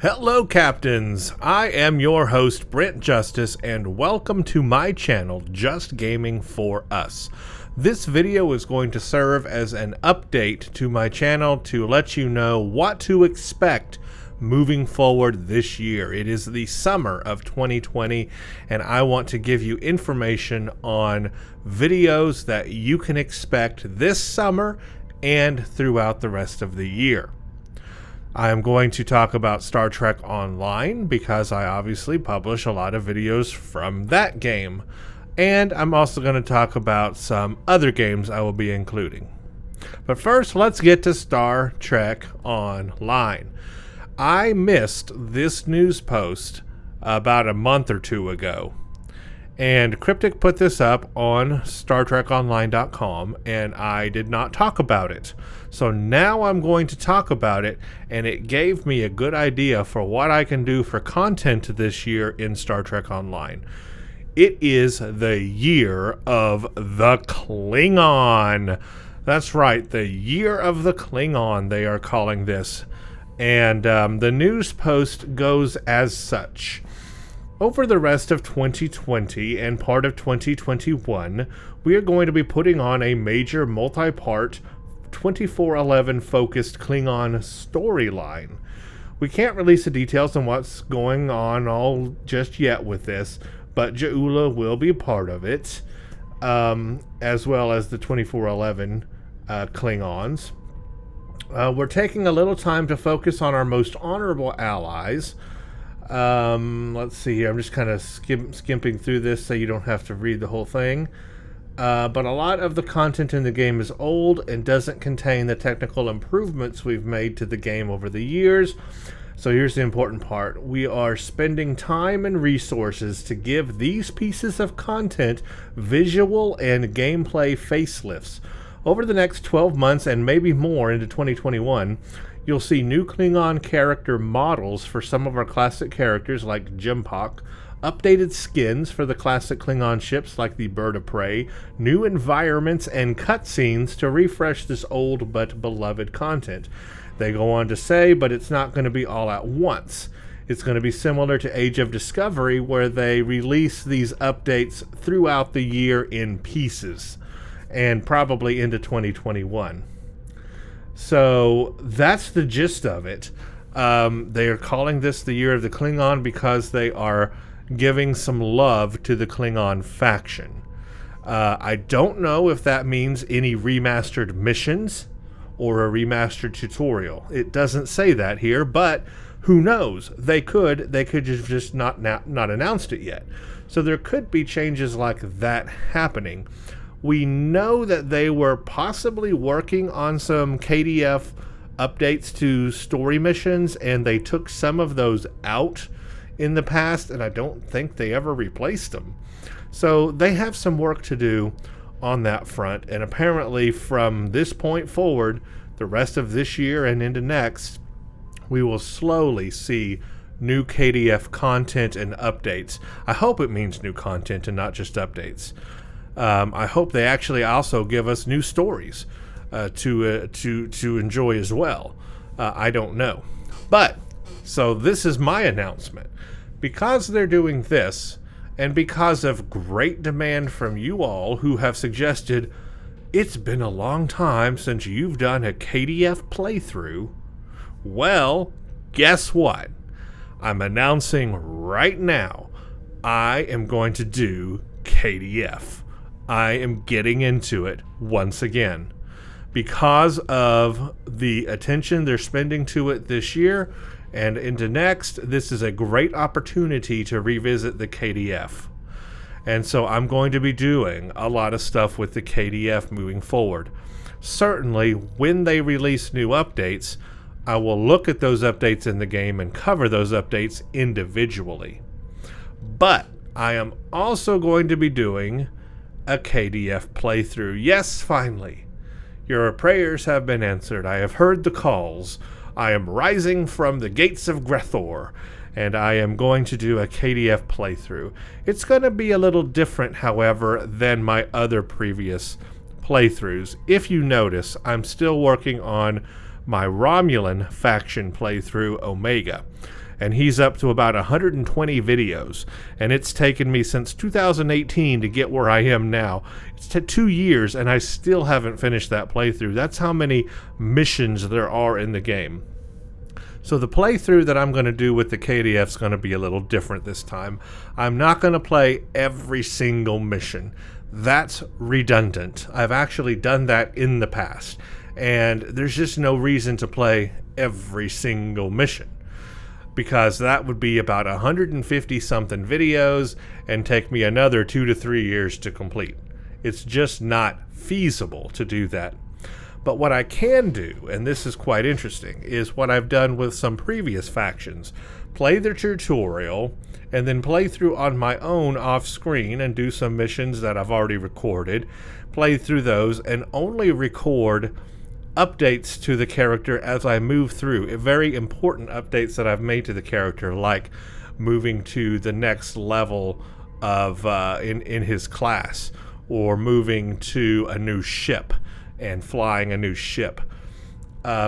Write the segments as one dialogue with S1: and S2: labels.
S1: Hello Captains, I am your host Brent Justice and welcome to my channel Just Gaming for Us. This video is going to serve as an update to my channel to let you know what to expect moving forward this year. It is the summer of 2020 and I want to give you information on videos that you can expect this summer and throughout the rest of the year. I am going to talk about Star Trek Online because I obviously publish a lot of videos from that game. And I'm also going to talk about some other games I will be including. But first, let's get to Star Trek Online. I missed this news post about a month or two ago. And Cryptic put this up on StarTrekOnline.com, and I did not talk about it. So now I'm going to talk about it, and it gave me a good idea for what I can do for content this year in Star Trek Online. It is the year of the Klingon. That's right, the year of the Klingon, they are calling this. And the news post goes as such. Over the rest of 2020 and part of 2021, we are going to be putting on a major multi-part 24/11 focused Klingon storyline. We can't release the details on what's going on all just yet with this, but Jaula will be part of it, as well as the 24/11 Klingons. We're taking a little time to focus on our most honorable allies. Let's see here. I'm just kind of skimping through this so you don't have to read the whole thing. But a lot of the content in the game is old and doesn't contain the technical improvements we've made to the game over the years. So here's the important part. We are spending time and resources to give these pieces of content visual and gameplay facelifts. Over the next 12 months and maybe more into 2021, you'll see new Klingon character models for some of our classic characters like Jimpak, updated skins for the classic Klingon ships like the Bird of Prey, new environments and cutscenes to refresh this old but beloved content. They go on to say, but it's not going to be all at once. It's going to be similar to Age of Discovery, where they release these updates throughout the year in pieces, and probably into 2021. So that's the gist of it. They are calling this the year of the Klingon because they are giving some love to the Klingon faction. I don't know if that means any remastered missions or a remastered tutorial. It doesn't say that here, but who knows? They could just not announced it yet. So there could be changes like that happening. We know that they were possibly working on some KDF updates to story missions, and they took some of those out in the past, and I don't think they ever replaced them. So they have some work to do on that front, and apparently from this point forward, the rest of this year and into next, we will slowly see new KDF content and updates. I hope it means new content and not just updates. I hope they actually also give us new stories to enjoy as well. I don't know. But, so this is my announcement. Because they're doing this, and because of great demand from you all who have suggested, it's been a long time since you've done a KDF playthrough, well, guess what? I'm announcing right now, I am going to do KDF. I am getting into it once again. Because of the attention they're spending to it this year and into next, this is a great opportunity to revisit the KDF. And so I'm going to be doing a lot of stuff with the KDF moving forward. Certainly, when they release new updates, I will look at those updates in the game and cover those updates individually. But I am also going to be doing a KDF playthrough. Yes, finally. Your prayers have been answered. I have heard the calls. I am rising from the gates of Grethor, and I am going to do a KDF playthrough. It's going to be a little different, however, than my other previous playthroughs. If you notice, I'm still working on my Romulan faction playthrough, Omega. and he's up to about 120 videos, and it's taken me since 2018 to get where I am now. It's 2 years, and I still haven't finished that playthrough. That's how many missions there are in the game. So the playthrough that I'm going to do with the KDF is going to be a little different this time. I'm not going to play every single mission. That's redundant. I've actually done that in the past, and there's just no reason to play every single mission, because that would be about 150 something videos and take me another 2 to 3 years to complete. It's just not feasible to do that. But what I can do, and this is quite interesting, is what I've done with some previous factions. Play the tutorial and then play through on my own off screen and do some missions that I've already recorded, play through those, and only record updates to the character as I move through. Very important updates that I've made to the character, like moving to the next level of in his class, or moving to a new ship and flying a new ship.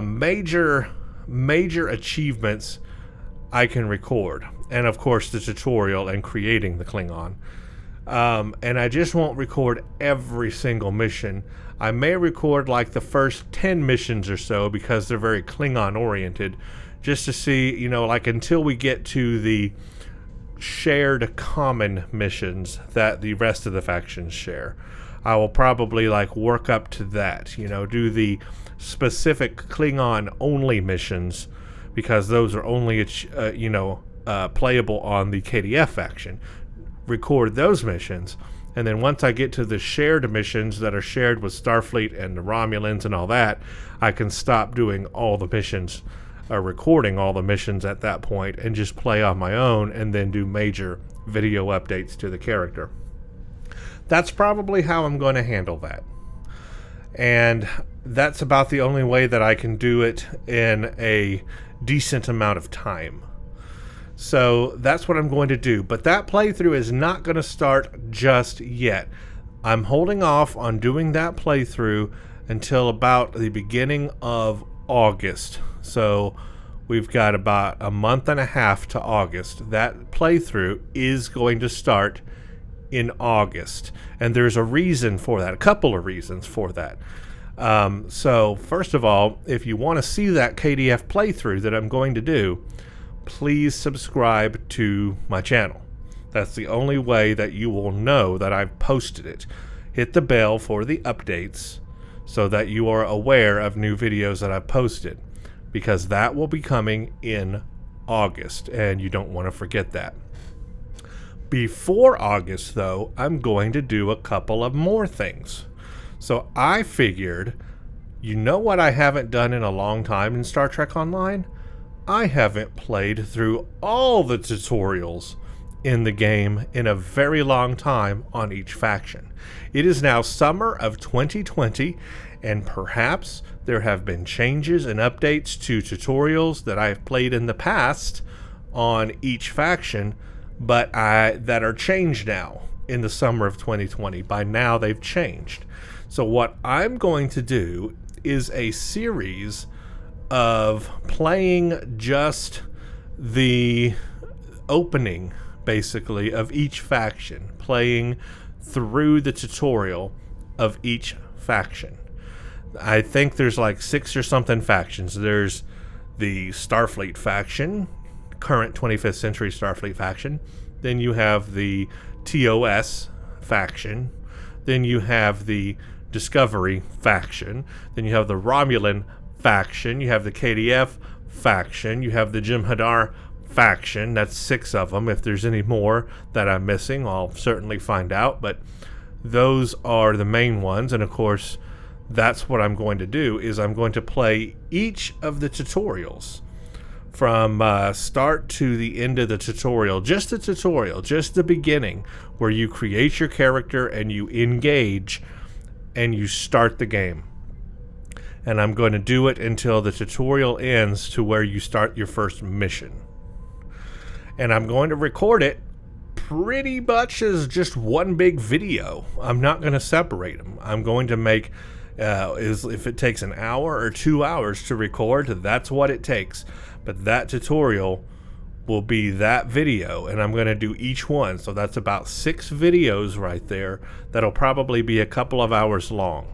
S1: Major achievements I can record, and of course the tutorial and creating the Klingon. And I just won't record every single mission. I may record like the first 10 missions or so, because they're very Klingon oriented, just to see, like until we get to the shared common missions that the rest of the factions share. I will probably like work up to that, do the specific Klingon only missions, because those are only playable on the KDF faction. Record those missions, and then once I get to the shared missions that are shared with Starfleet and the Romulans and all that, I can stop doing all the missions, recording all the missions at that point, and just play on my own, and then do major video updates to the character. That's probably how I'm going to handle that. And that's about the only way that I can do it in a decent amount of time. So that's what I'm going to do. But that playthrough is not going to start just yet. I'm holding off on doing that playthrough until about the beginning of August. So we've got about a month and a half to August. That playthrough is going to start in August. And there's a reason for that, a couple of reasons for that. So first of all, if you want to see that KDF playthrough that I'm going to do, please subscribe to my channel. That's the only way that you will know that I've posted it. Hit the bell for the updates so that you are aware of new videos that I've posted, because that will be coming in August, and you don't want to forget that. Before August, though, I'm going to do a couple of more things. So I figured, what I haven't done in a long time in Star Trek Online? I haven't played through all the tutorials in the game in a very long time on each faction. It is now summer of 2020, and perhaps there have been changes and updates to tutorials that I've played in the past on each faction, but that are changed now in the summer of 2020. By now they've changed. So what I'm going to do is a series of playing just the opening, basically, of each faction, playing through the tutorial of each faction. I think there's like 6 or something factions. There's the Starfleet faction, current 25th century Starfleet faction. Then you have the TOS faction. Then you have the Discovery faction. Then you have the Romulan faction. You have the KDF faction. You have the Jem'Hadar faction. That's 6 of them. If there's any more that I'm missing, I'll certainly find out. But those are the main ones. And of course, that's what I'm going to do, is I'm going to play each of the tutorials from start to the end of the tutorial. Just the tutorial, just the beginning, where you create your character and you engage and you start the game. And I'm going to do it until the tutorial ends, to where you start your first mission. And I'm going to record it pretty much as just one big video. I'm not going to separate them. I'm going to make, if it takes an hour or 2 hours to record, that's what it takes. But that tutorial will be that video, and I'm going to do each one. So that's about 6 videos right there. That'll probably be a couple of hours long.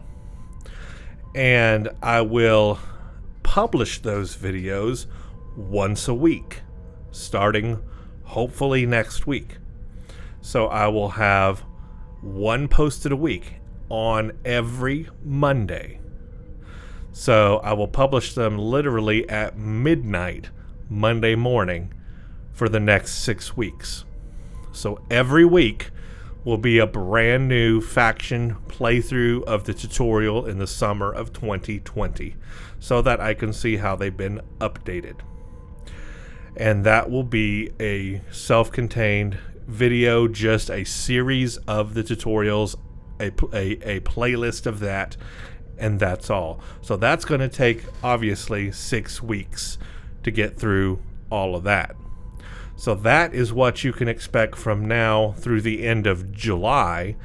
S1: And I will publish those videos once a week, starting hopefully next week. So I will have one posted a week on every Monday. So I will publish them literally at midnight Monday morning for the next 6 weeks. So every week will be a brand new faction playthrough of the tutorial in the summer of 2020, so that I can see how they've been updated. And that will be a self-contained video, just a series of the tutorials, a playlist of that, and that's all. So that's going to take obviously 6 weeks to get through all of that. So that is what you can expect from now through the end of July,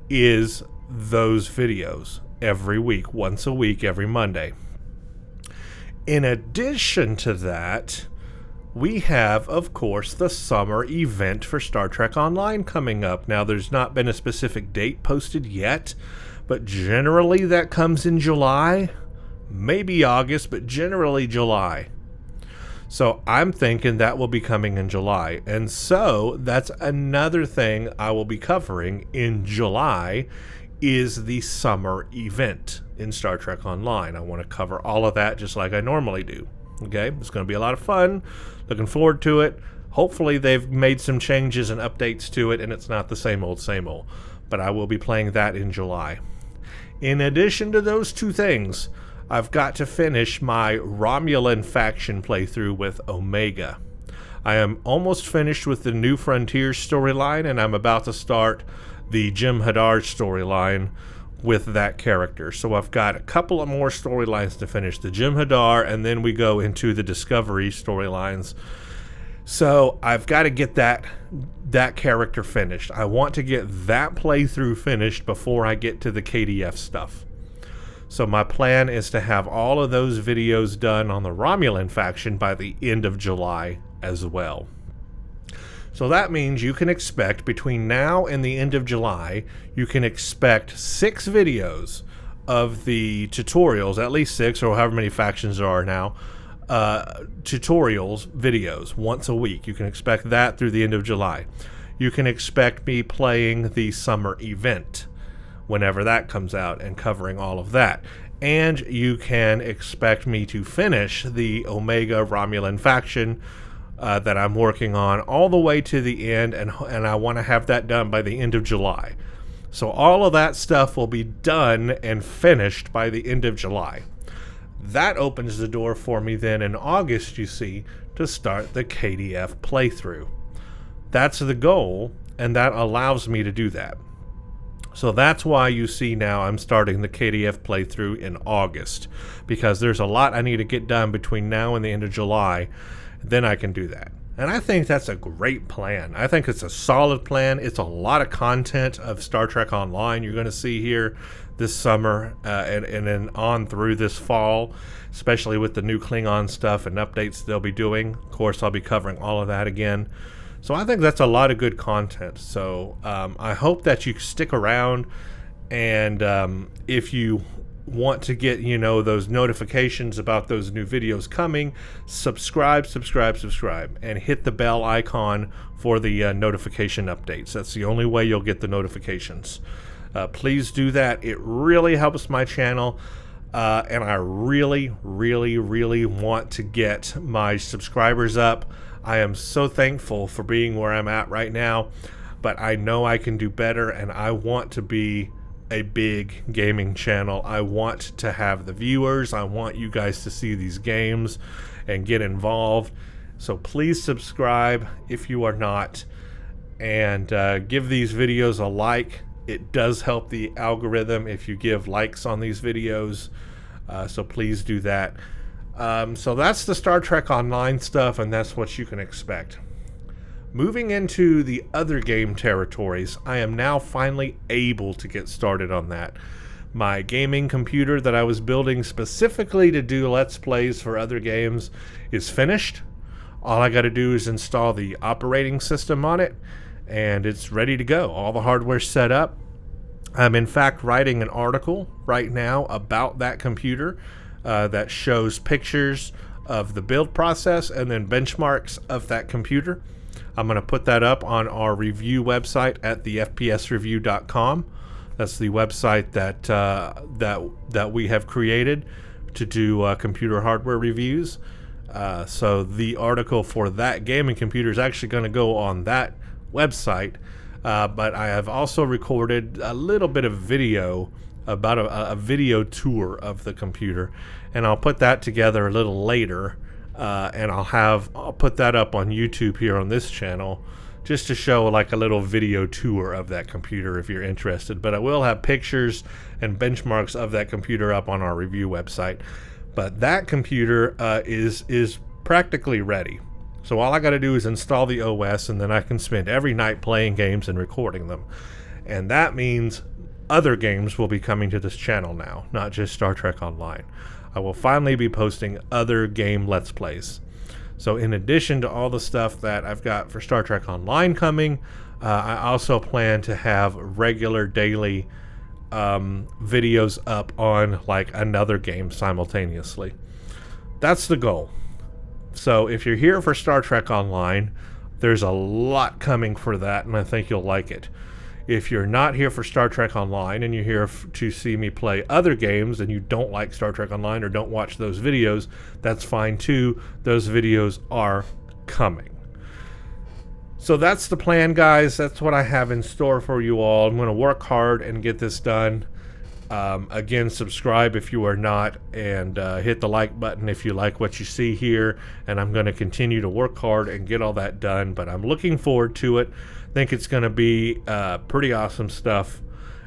S1: is those videos every week, once a week, every Monday. In addition to that, we have, of course, the summer event for Star Trek Online coming up. Now, there's not been a specific date posted yet, but generally that comes in July, maybe August, but generally July. So I'm thinking that will be coming in July. And so that's another thing I will be covering in July, is the summer event in Star Trek Online. I want to cover all of that just like I normally do. Okay, it's going to be a lot of fun. Looking forward to it. Hopefully they've made some changes and updates to it and it's not the same old, same old. But I will be playing that in July. In addition to those two things, I've got to finish my Romulan faction playthrough with Omega. I am almost finished with the New Frontiers storyline, and I'm about to start the Jim Hadar storyline with that character. So I've got a couple of more storylines to finish, the Jim Hadar, and then we go into the Discovery storylines. So I've got to get that character finished. I want to get that playthrough finished before I get to the KDF stuff. So my plan is to have all of those videos done on the Romulan faction by the end of July as well. So that means you can expect, between now and the end of July, you can expect 6 videos of the tutorials, at least 6 or however many factions there are now, tutorials videos once a week. You can expect that through the end of July. You can expect me playing the summer event whenever that comes out and covering all of that. And you can expect me to finish the Omega Romulan faction that I'm working on all the way to the end, and I want to have that done by the end of July. So all of that stuff will be done and finished by the end of July. That opens the door for me then in August, you see, to start the KDF playthrough. That's the goal, and that allows me to do that. So that's why you see now I'm starting the KDF playthrough in August, because there's a lot I need to get done between now and the end of July. Then I can do that. And I think that's a great plan. I think it's a solid plan. It's a lot of content of Star Trek Online you're going to see here this summer and then on through this fall, especially with the new Klingon stuff and updates they'll be doing. Of course, I'll be covering all of that again. So I think that's a lot of good content. So I hope that you stick around, and if you want to get, those notifications about those new videos coming, subscribe, and hit the bell icon for the notification updates. That's the only way you'll get the notifications. Please do that. It really helps my channel. And I really want to get my subscribers up. I am so thankful for being where I'm at right now, but I know I can do better, and I want to be a big gaming channel. I want to have the viewers. I want you guys to see these games and get involved. So please subscribe if you are not, and give these videos a like. It does help the algorithm if you give likes on these videos. So please do that. So that's the Star Trek Online stuff, and that's what you can expect. Moving into the other game territories, I am now finally able to get started on that. My gaming computer that I was building specifically to do Let's Plays for other games is finished. All I got to do is install the operating system on it, and it's ready to go. All the hardware's set up. I'm in fact writing an article right now about that computer that shows pictures of the build process and then benchmarks of that computer. I'm going to put that up on our review website at thefpsreview.com. That's the website that we have created to do computer hardware reviews. So the article for that gaming computer is actually going to go on that website. But I have also recorded a little bit of video about a video tour of the computer, and I'll put that together a little later, and I'll put that up on YouTube here on this channel, just to show like a little video tour of that computer if you're interested. But I will have pictures and benchmarks of that computer up on our review website. But that computer is practically ready. So all I got to do is install the OS, and then I can spend every night playing games and recording them. And that means other games will be coming to this channel now, not just Star Trek Online. I will finally be posting other game Let's Plays. So in addition to all the stuff that I've got for Star Trek Online coming, I also plan to have regular daily videos up on like another game simultaneously. That's the goal. So if you're here for Star Trek Online, there's a lot coming for that, and I think you'll like it. If you're not here for Star Trek Online and you're here to see me play other games and you don't like Star Trek Online or don't watch those videos, that's fine too. Those videos are coming. So that's the plan, guys. That's what I have in store for you all. I'm going to work hard and get this done. Again, subscribe if you are not, and hit the like button if you like what you see here. And I'm going to continue to work hard and get all that done, but I'm looking forward to it. I think it's going to be pretty awesome stuff,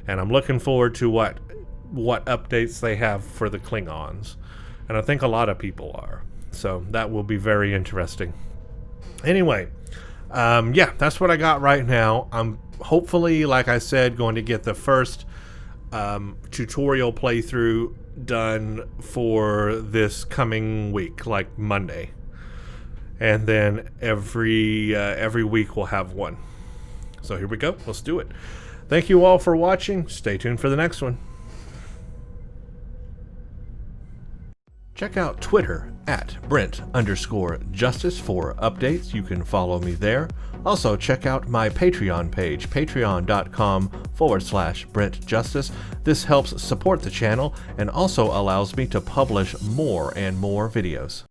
S1: and I'm looking forward to what updates they have for the Klingons, and I think a lot of people are. So that will be very interesting. Anyway, yeah, that's what I got right now. I'm hopefully, like I said, going to get the first tutorial playthrough done for this coming week, like Monday, and then every week we'll have one. So here we go. Let's do it. Thank you all for watching. Stay tuned for the next one. Check out Twitter at Brent_Justice for updates. You can follow me there. Also, check out my Patreon page, patreon.com/Brent Justice. This helps support the channel and also allows me to publish more and more videos.